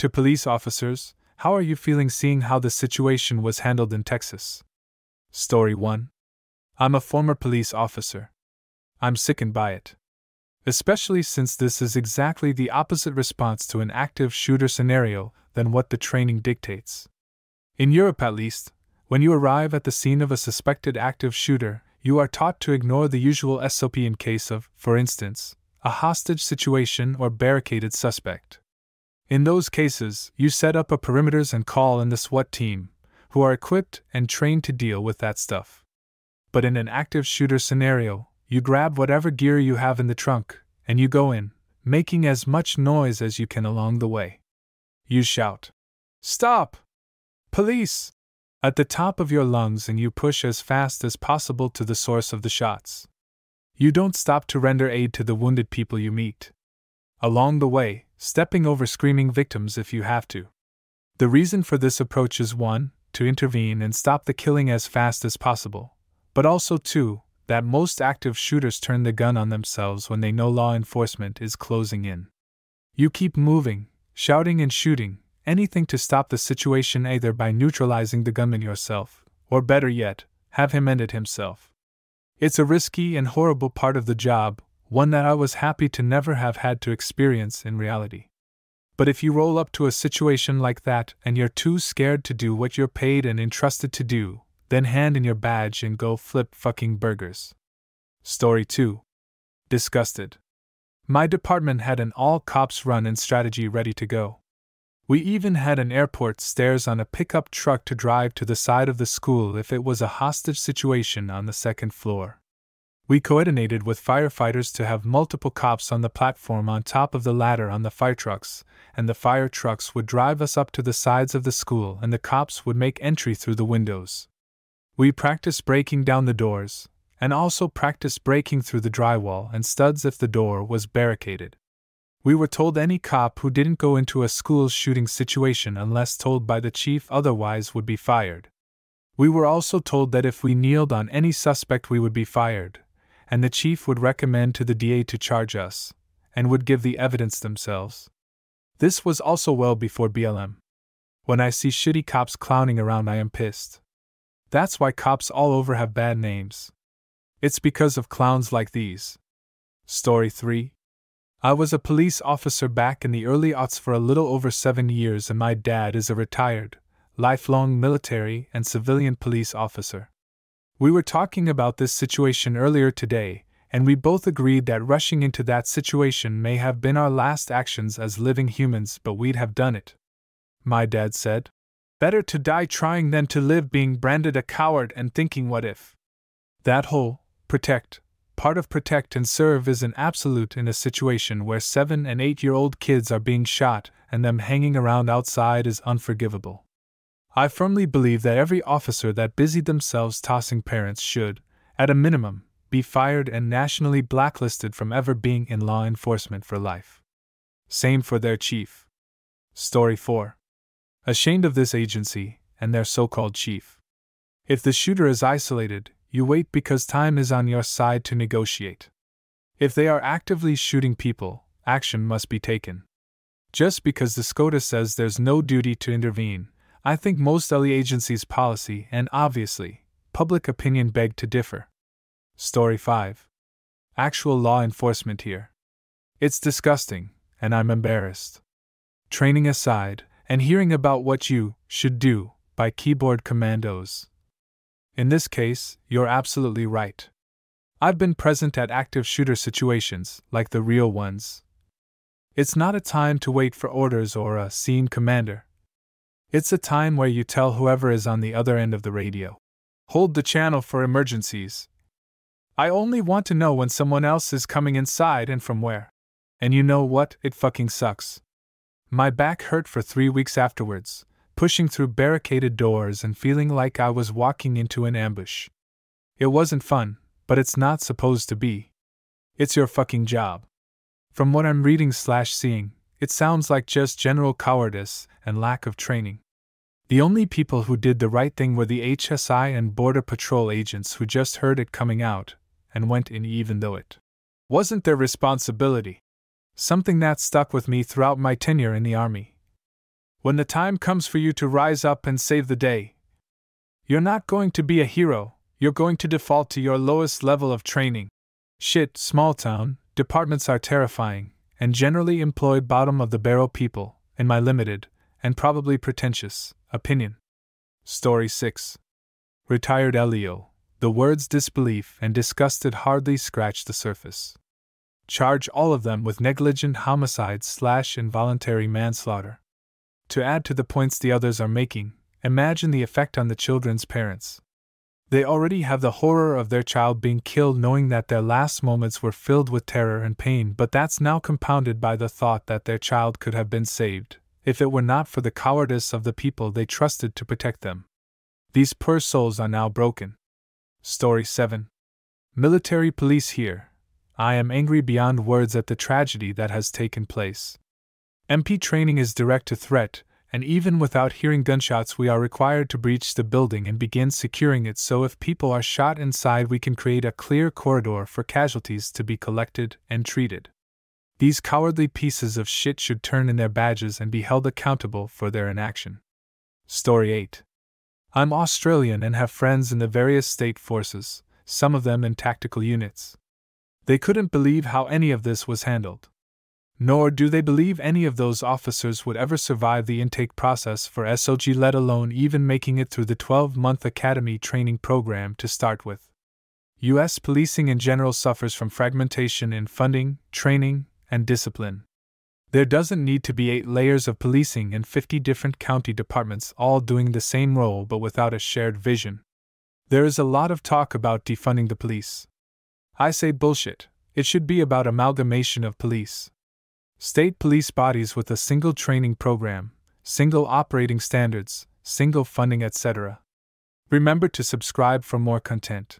To police officers, how are you feeling seeing how the situation was handled in Texas? Story 1. I'm a former police officer. I'm sickened by it. Especially since this is exactly the opposite response to an active shooter scenario than what the training dictates. In Europe at least, when you arrive at the scene of a suspected active shooter, you are taught to ignore the usual SOP in case of, for instance, a hostage situation or barricaded suspect. In those cases, you set up a perimeters and call in the SWAT team, who are equipped and trained to deal with that stuff. But in an active shooter scenario, you grab whatever gear you have in the trunk, and you go in, making as much noise as you can along the way. You shout, "Stop! Police!" at the top of your lungs, and you push as fast as possible to the source of the shots. You don't stop to render aid to the wounded people you meet. Along the way, stepping over screaming victims if you have to. The reason for this approach is 1, to intervene and stop the killing as fast as possible, but also 2, that most active shooters turn the gun on themselves when they know law enforcement is closing in. You keep moving, shouting and shooting, anything to stop the situation, either by neutralizing the gunman yourself, or better yet, have him end it himself. It's a risky and horrible part of the job, one that I was happy to never have had to experience in reality. But if you roll up to a situation like that and you're too scared to do what you're paid and entrusted to do, then hand in your badge and go flip fucking burgers. Story 2. Disgusted. My department had an all-cops run-in strategy ready to go. We even had an airport stairs on a pickup truck to drive to the side of the school if it was a hostage situation on the second floor. We coordinated with firefighters to have multiple cops on the platform on top of the ladder on the fire trucks, and the fire trucks would drive us up to the sides of the school and the cops would make entry through the windows. We practiced breaking down the doors, and also practiced breaking through the drywall and studs if the door was barricaded. We were told any cop who didn't go into a school shooting situation unless told by the chief otherwise would be fired. We were also told that if we kneeled on any suspect we would be fired, and the chief would recommend to the DA to charge us, and would give the evidence themselves. This was also well before BLM. When I see shitty cops clowning around, I am pissed. That's why cops all over have bad names. It's because of clowns like these. Story 3. I was a police officer back in the early aughts for a little over 7 years, and my dad is a retired, lifelong military and civilian police officer. We were talking about this situation earlier today, and we both agreed that rushing into that situation may have been our last actions as living humans, but we'd have done it. My dad said, "Better to die trying than to live being branded a coward and thinking what if." That whole part of protect and serve is an absolute in a situation where 7- and 8-year-old kids are being shot and them hanging around outside is unforgivable. I firmly believe that every officer that busied themselves tossing parents should, at a minimum, be fired and nationally blacklisted from ever being in law enforcement for life. Same for their chief. Story 4. Ashamed of this agency and their so-called chief. If the shooter is isolated, you wait because time is on your side to negotiate. If they are actively shooting people, action must be taken. Just because the SCOTUS says there's no duty to intervene, I think most LE agencies' policy and, obviously, public opinion beg to differ. Story 5. Actual law enforcement here. It's disgusting, and I'm embarrassed. Training aside, and hearing about what you should do by keyboard commandos. In this case, you're absolutely right. I've been present at active shooter situations, like the real ones. It's not a time to wait for orders or a scene commander. It's a time where you tell whoever is on the other end of the radio, "Hold the channel for emergencies. I only want to know when someone else is coming inside and from where." And you know what? It fucking sucks. My back hurt for 3 weeks afterwards, pushing through barricaded doors and feeling like I was walking into an ambush. It wasn't fun, but it's not supposed to be. It's your fucking job. From what I'm reading/seeing, it sounds like just general cowardice and lack of training. The only people who did the right thing were the HSI and Border Patrol agents who just heard it coming out and went in even though it wasn't their responsibility. Something that stuck with me throughout my tenure in the Army. When the time comes for you to rise up and save the day, you're not going to be a hero, you're going to default to your lowest level of training. Shit, small town departments are terrifying, and generally employ bottom of the barrel people, in my limited, and probably pretentious, opinion. Story 6. Retired LEO. The words disbelief and disgusted hardly scratch the surface. Charge all of them with negligent homicide/involuntary manslaughter. To add to the points the others are making, imagine the effect on the children's parents. They already have the horror of their child being killed, knowing that their last moments were filled with terror and pain, but that's now compounded by the thought that their child could have been saved, if it were not for the cowardice of the people they trusted to protect them. These poor souls are now broken. Story 7. Military police here. I am angry beyond words at the tragedy that has taken place. MP training is direct to threat, and even without hearing gunshots we are required to breach the building and begin securing it, so if people are shot inside we can create a clear corridor for casualties to be collected and treated. These cowardly pieces of shit should turn in their badges and be held accountable for their inaction. Story 8. I'm Australian and have friends in the various state forces, some of them in tactical units. They couldn't believe how any of this was handled. Nor do they believe any of those officers would ever survive the intake process for SOG, let alone even making it through the 12-month academy training program to start with. U.S. policing in general suffers from fragmentation in funding, training, and discipline. There doesn't need to be 8 layers of policing in 50 different county departments all doing the same role but without a shared vision. There is a lot of talk about defunding the police. I say bullshit. It should be about amalgamation of police. State police bodies with a single training program, single operating standards, single funding, etc. Remember to subscribe for more content.